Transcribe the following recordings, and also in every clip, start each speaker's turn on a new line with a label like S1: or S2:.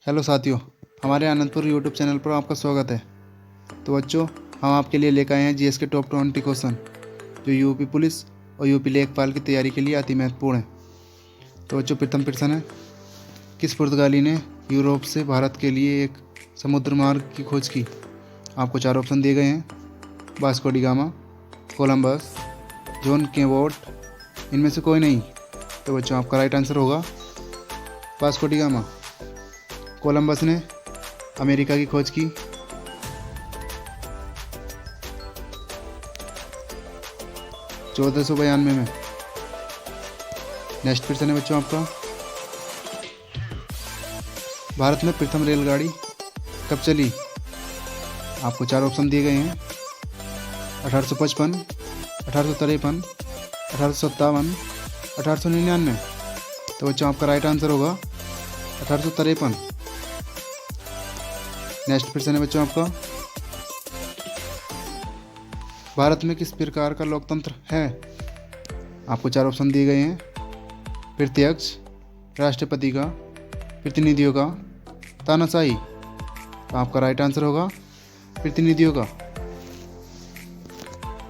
S1: Hello साथियों, हमारे Anandpur YouTube channel पर आपका स्वागत है। तो बच्चों, हम आपके लिए लेकर आए हैं जीएस के टॉप 20 क्वेश्चन जो यूपी पुलिस और यूपी लेखपाल की तैयारी के लिए अति महत्वपूर्ण है। तो बच्चों, प्रथम प्रश्न है, किस पुर्तगाली ने यूरोप से भारत के लिए एक समुद्र मार्ग की खोज की? आपको 4 ऑप्शन दिए गए हैं, Vasco da Gama, Columbus, John Cabot, इनमें से कोई नहीं। तो बच्चों, आपका राइट आंसर होगा वास्को डी गामा। कोलंबस ने अमेरिका की खोज की 1492 में। नेक्स्ट प्रश्न है बच्चों आपका, भारत में प्रथम रेलगाड़ी कब चली? आपको 4 ऑप्शन दिए गए हैं, 1855, 1853, 1857, 1899। तो बच्चों, आपका राइट आंसर होगा 1853। नेक्स्ट प्रश्न है बच्चों आपका, भारत में किस प्रकार का लोकतंत्र है? आपको 4 ऑप्शन दिए गए हैं, प्रत्यक्ष, राष्ट्रपति का, प्रतिनिधियों का, तानाशाही। तो आपका राइट आंसर होगा प्रतिनिधियों का।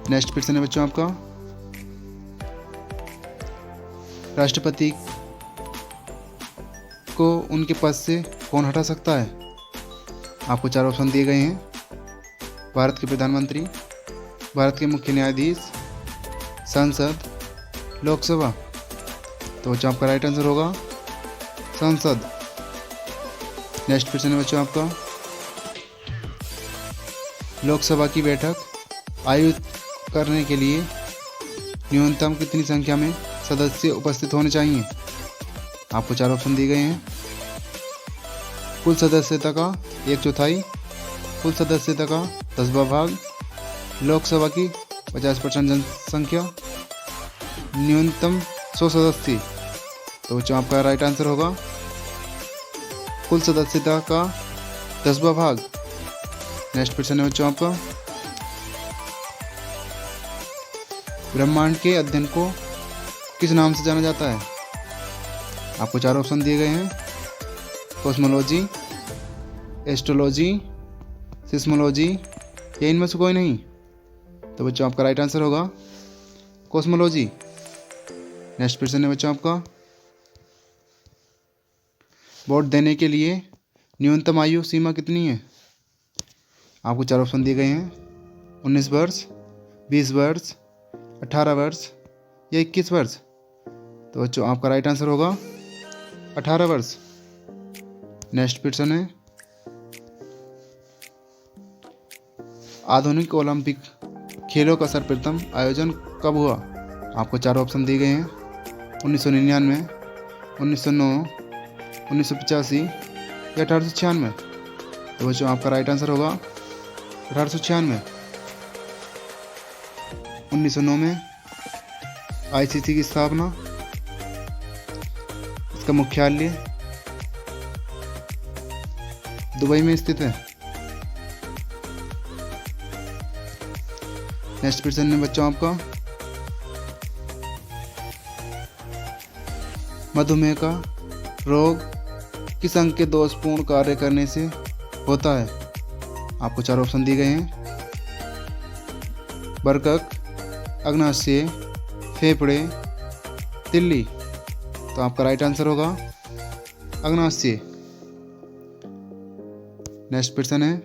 S1: नेक्स्ट प्रश्न है बच्चों आपका, राष्ट्रपति को उनके पद से कौन हटा सकता है? आपको 4 ऑप्शन दिए गए हैं, भारत के प्रधानमंत्री, भारत के मुख्य न्यायाधीश, संसद, लोकसभा। तो बच्चों, आपका राइट आंसर होगा संसद। नेक्स्ट प्रश्न है बच्चों आपका, लोकसभा की बैठक आयोजित करने के लिए न्यूनतम कितनी संख्या में सदस्य उपस्थित होने चाहिए? आपको 4 ऑप्शन दिए गए हैं, कुल सदस्यता का 1/4, कुल सदस्यता का 10वां भाग, लोकसभा की 50% जनसंख्या, न्यूनतम 100 सदस्य। तो बच्चों, आपका राइट आंसर होगा कुल सदस्यता का 10वां भाग। नेक्स्ट प्रश्न है बच्चों आपका, ब्रह्मांड के अध्ययन को किस नाम से जाना जाता है? आपको 4 ऑप्शन दिए गए हैं, कॉस्मोलॉजी, एस्ट्रोलॉजी, सिस्मोलॉजी, या इनमें से कोई नहीं। तो बच्चों, आपका राइट आंसर होगा कॉस्मोलॉजी। नेक्स्ट प्रश्न है बच्चों आपका, वोट देने के लिए न्यूनतम आयु सीमा कितनी है? आपको 4 ऑप्शन दिए गए हैं, 19 वर्ष, 20 वर्ष, 18 वर्ष, या 21 वर्ष। तो बच्चों, आपका राइट आंसर होगा 18 वर्ष। नेक्स्ट प्रश्न है, आधुनिक ओलंपिक खेलों का सर्वप्रथम आयोजन कब हुआ? आपको 4 ऑप्शन दिए गए हैं, 1999, 1909, 1985, या 1896। तो बच्चों, आपका राइट आंसर होगा 1896। 1909 में आईसीसी की स्थापना, इसका मुख्यालय दुबई में स्थित है। नेक्स्ट प्रश्न है बच्चों आपका, मधुमेह का रोग किस अंग के दोषपूर्ण कार्य करने से होता है? आपको 4 ऑप्शन दिए गए हैं, बरकक, अग्नाशय, फेफड़े, तिल्ली। तो आपका राइट आंसर होगा अग्नाशय। नेक्स्ट प्रश्न है,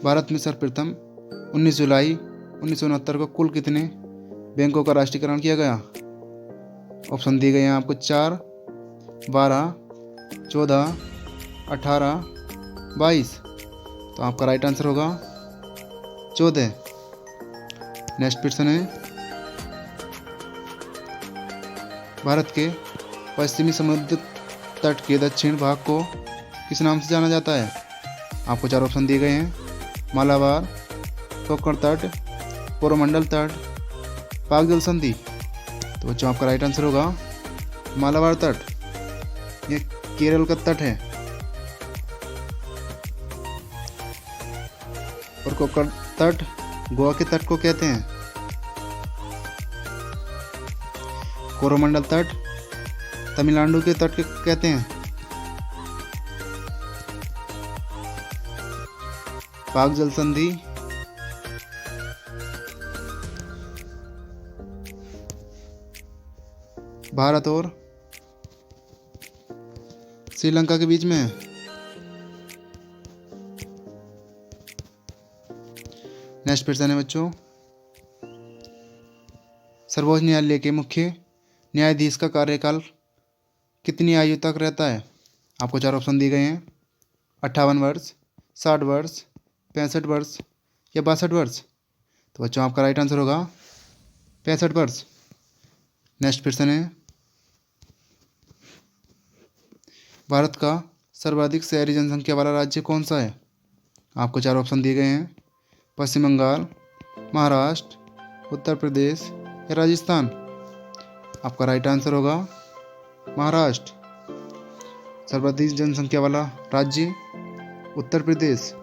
S1: भारत में सर्वप्रथम 19 जुलाई 1969 को कुल कितने बैंकों का राष्ट्रीयकरण किया गया? ऑप्शन दिए गए हैं आपको 4, 12, 14, 18, 22। तो आपका राइट आंसर होगा 14। नेक्स्ट प्रश्न है, भारत के पश्चिमी समुद्र तट के दक्षिण भाग को किस नाम से जाना जाता है? आपको 4 ऑप्शन दिए गए हैं, मालाबार, कोंकण तट, कोरोमंडल तट, पाक जल संधि। तो बच्चों, आपका राइट आंसर होगा मालाबार तट। ये केरल का तट है। और कोंकण तट गोवा के तट को कहते हैं। कोरोमंडल तट तमिलनाडु के तट कहते हैं? पाक जल संधि, भारत और श्रीलंका के बीच में है। नेक्स्ट क्वेश्चन है बच्चों, सर्वोच्च न्यायालय के मुख्य न्यायाधीश का कार्यकाल कितनी आयु तक रहता है? आपको 4 ऑप्शन दिए गए हैं, 58 वर्ष, 60 वर्ष, 65 वर्ष या 62 वर्ष। तो बच्चों आपका राइट आंसर होगा 65 वर्ष। नेक्स्ट क्वेश्चन है, भारत का सर्वाधिक शहरी जनसंख्या वाला राज्य कौन सा है? आपको 4 ऑप्शन दिए गए हैं, पश्चिम बंगाल, महाराष्ट्र, उत्तर प्रदेश या राजस्थान। आपका राइट आंसर होगा महाराष्ट्र। सर्वाधिक जनसंख्या वाला राज्य उत्तर प्रदेश।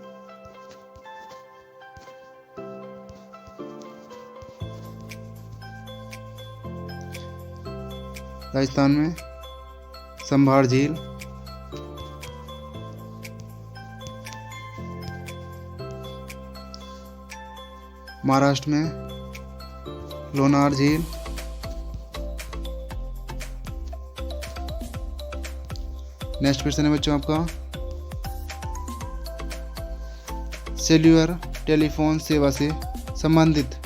S1: राजस्थान में संभार झील, महाराष्ट्र में लोनार झील, नेक्स्ट क्वेश्चन है बच्चों आपका, सेल्युलर टेलीफोन सेवा से संबंधित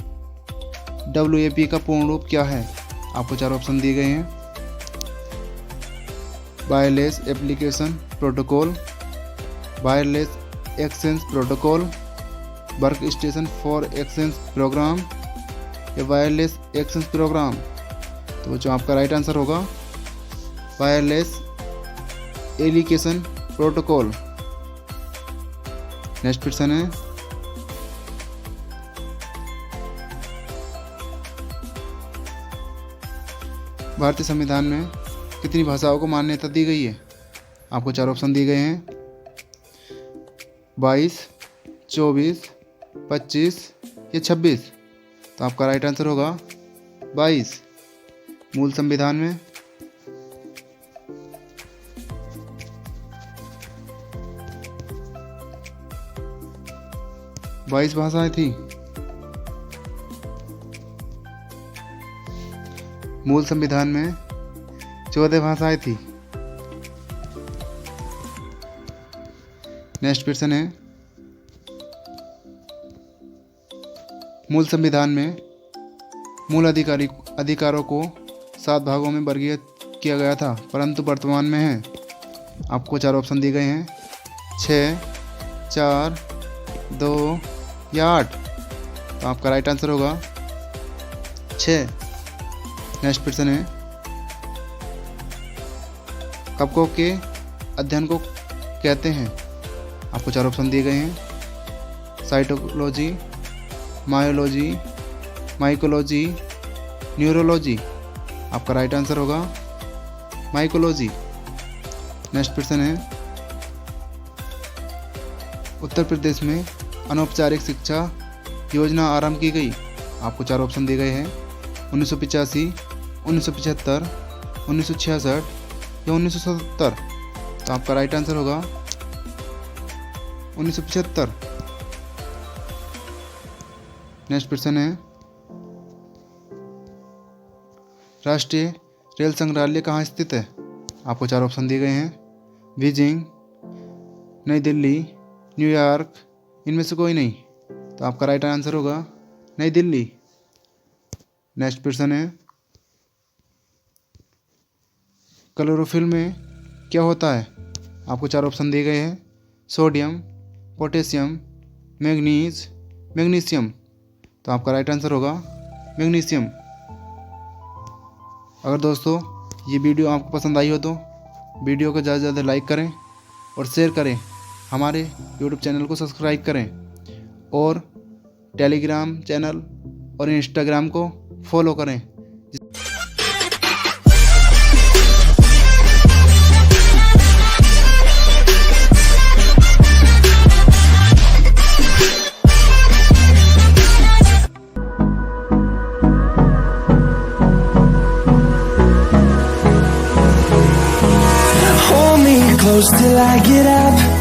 S1: WAP का पूर्ण रूप क्या है? आपको 4 ऑप्शन दिए गए हैं, wireless application protocol, wireless exchange protocol, work station for exchange program या वायरलेस एक्सचेंज प्रोग्राम। तो जो आपका राइट आंसर होगा wireless application protocol. Next question है, भारतीय संविधान में कितनी भाषाओं को मान्यता दी गई है? आपको 4 ऑप्शन दिए गए हैं, 22, 24, 25 या 26। तो आपका राइट आंसर होगा 22। मूल संविधान में 22 भाषाएं थी। मूल संविधान में 14 भाषाएं थी। नेक्स्ट क्वेश्चन है, मूल संविधान में मूल अधिकारों को 7 भागों में वर्गीकृत किया गया था, परंतु वर्तमान में है। आपको 4 ऑप्शन दिए गए हैं, 6, 4, 2 या 8। तो आपका राइट आंसर होगा 6। नेक्स्ट क्वेश्चन है, कवकों के अध्ययन को कहते हैं? आपको 4 ऑप्शन दिए गए हैं, साइटोलॉजी, मायोलॉजी, माइकोलॉजी, न्यूरोलॉजी। आपका राइट आंसर होगा माइकोलॉजी। नेक्स्ट क्वेश्चन है, उत्तर प्रदेश में अनौपचारिक शिक्षा योजना आरंभ की गई। आपको 4 ऑप्शन दिए गए हैं, 1985, 1975, 1966 या 1977। तो आपका राइट आंसर होगा 1975। नेक्स्ट क्वेश्चन है, राष्ट्रीय रेल संग्रहालय कहाँ स्थित है? आपको 4 ऑप्शन दिए गए हैं, बीजिंग, नई दिल्ली, न्यूयॉर्क, इनमें से कोई नहीं। तो आपका राइट आंसर होगा नई दिल्ली। नेक्स्ट क्वेश्चन है, क्लोरोफिल में क्या होता है? आपको 4 ऑप्शन दिए गए हैं, सोडियम, पोटेशियम, मैग्नीज, मैग्नीशियम। तो आपका राइट आंसर होगा मैग्नीशियम। अगर दोस्तों ये वीडियो आपको पसंद आई हो तो वीडियो को ज़्यादा से ज़्यादा लाइक करें और शेयर करें। हमारे YouTube चैनल को सब्सक्राइब करें और टेलीग्राम चैनल और इंस्टाग्राम को फॉलो करें।
S2: close till I get up.